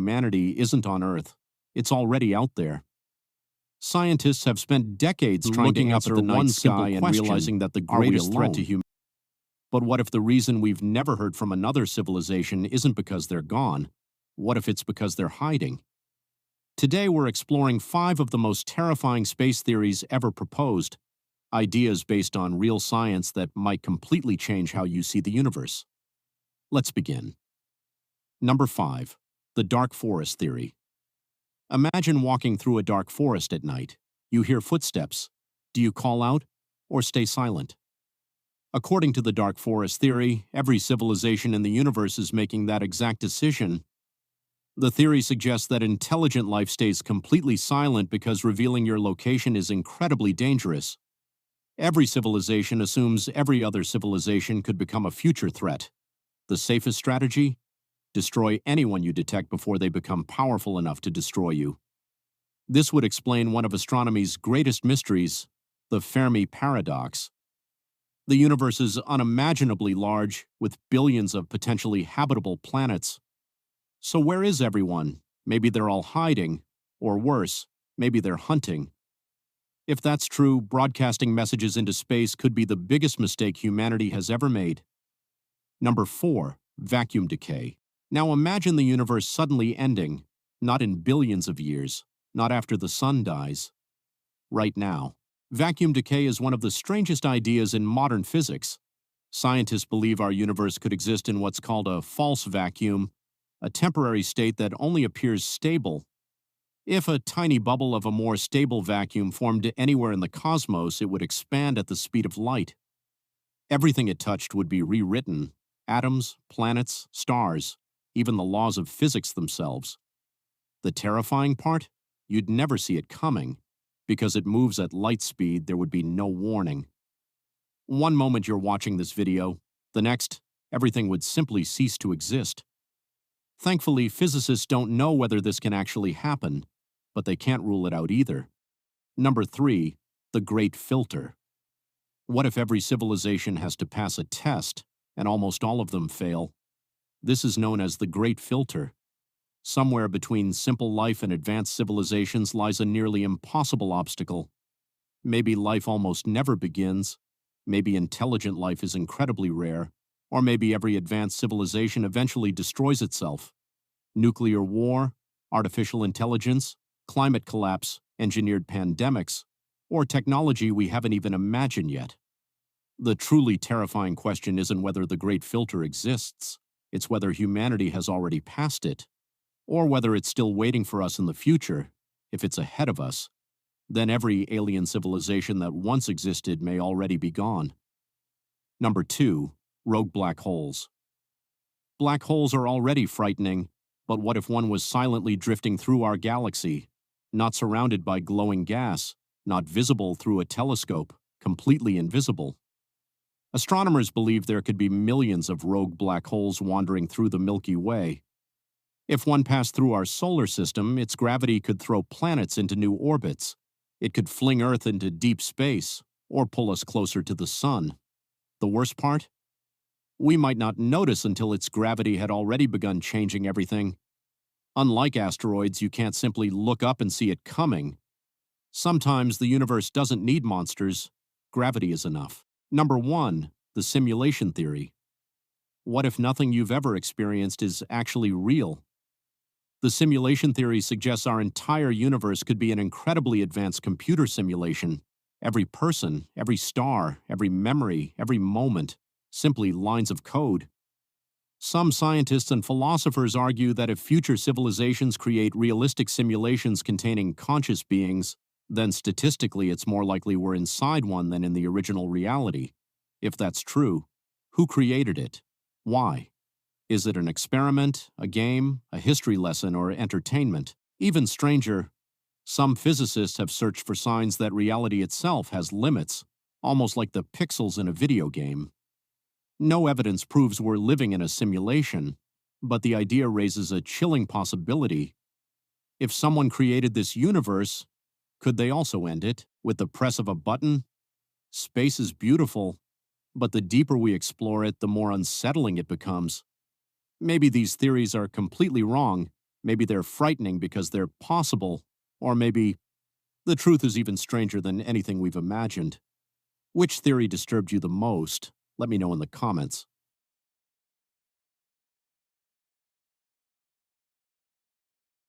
humanity isn't on Earth. It's already out there. Scientists have spent decades trying to answer the night sky and realizing that the greatest threat to humanity. But what if the reason we've never heard from another civilization isn't because they're gone? What if it's because they're hiding? Today we're exploring 5 of the most terrifying space theories ever proposed, ideas based on real science that might completely change how you see the universe. Let's begin. Number 5. The dark forest theory. Imagine walking through a dark forest at night. You hear footsteps. Do you call out or stay silent? According to the dark forest theory, every civilization in the universe is making that exact decision. The theory suggests that intelligent life stays completely silent because revealing your location is incredibly dangerous. Every civilization assumes every other civilization could become a future threat. The safest strategy? Destroy anyone you detect before they become powerful enough to destroy you. This would explain one of astronomy's greatest mysteries, the Fermi paradox. The universe is unimaginably large, with billions of potentially habitable planets. So where is everyone? Maybe they're all hiding, or worse, maybe they're hunting. If that's true, broadcasting messages into space could be the biggest mistake humanity has ever made. Number 4. Vacuum decay. Now imagine the universe suddenly ending, not in billions of years, not after the sun dies. Right now. Vacuum decay is one of the strangest ideas in modern physics. Scientists believe our universe could exist in what's called a false vacuum, a temporary state that only appears stable. If a tiny bubble of a more stable vacuum formed anywhere in the cosmos, it would expand at the speed of light. Everything it touched would be rewritten: atoms, planets, stars, even the laws of physics themselves. The terrifying part? You'd never see it coming. Because it moves at light speed, there would be no warning. One moment you're watching this video, the next, everything would simply cease to exist. Thankfully, physicists don't know whether this can actually happen, but they can't rule it out either. Number 3. The Great Filter. What if every civilization has to pass a test, and almost all of them fail? This is known as the Great Filter. Somewhere between simple life and advanced civilizations lies a nearly impossible obstacle. Maybe life almost never begins, maybe intelligent life is incredibly rare, or maybe every advanced civilization eventually destroys itself. Nuclear war, artificial intelligence, climate collapse, engineered pandemics, or technology we haven't even imagined yet. The truly terrifying question isn't whether the Great Filter exists, it's whether humanity has already passed it. Or whether it's still waiting for us in the future. If it's ahead of us, then every alien civilization that once existed may already be gone. Number 2. Rogue black holes. Black holes are already frightening, but what if one was silently drifting through our galaxy, not surrounded by glowing gas, not visible through a telescope, completely invisible? Astronomers believe there could be millions of rogue black holes wandering through the Milky Way. If one passed through our solar system, its gravity could throw planets into new orbits. It could fling Earth into deep space, or pull us closer to the sun. The worst part? We might not notice until its gravity had already begun changing everything. Unlike asteroids, you can't simply look up and see it coming. Sometimes the universe doesn't need monsters. Gravity is enough. Number 1. The simulation theory. What if nothing you've ever experienced is actually real? The simulation theory suggests our entire universe could be an incredibly advanced computer simulation. Every person, every star, every memory, every moment, simply lines of code. Some scientists and philosophers argue that if future civilizations create realistic simulations containing conscious beings, then statistically it's more likely we're inside one than in the original reality. If that's true, who created it? Why? Is it an experiment, a game, a history lesson, or entertainment? Even stranger, some physicists have searched for signs that reality itself has limits, almost like the pixels in a video game. No evidence proves we're living in a simulation, but the idea raises a chilling possibility. If someone created this universe, could they also end it with the press of a button? Space is beautiful, but the deeper we explore it, the more unsettling it becomes. Maybe these theories are completely wrong, Maybe they're frightening because they're possible, or maybe the truth is even stranger than anything we've imagined. Which theory disturbed you the most? Let me know in the comments.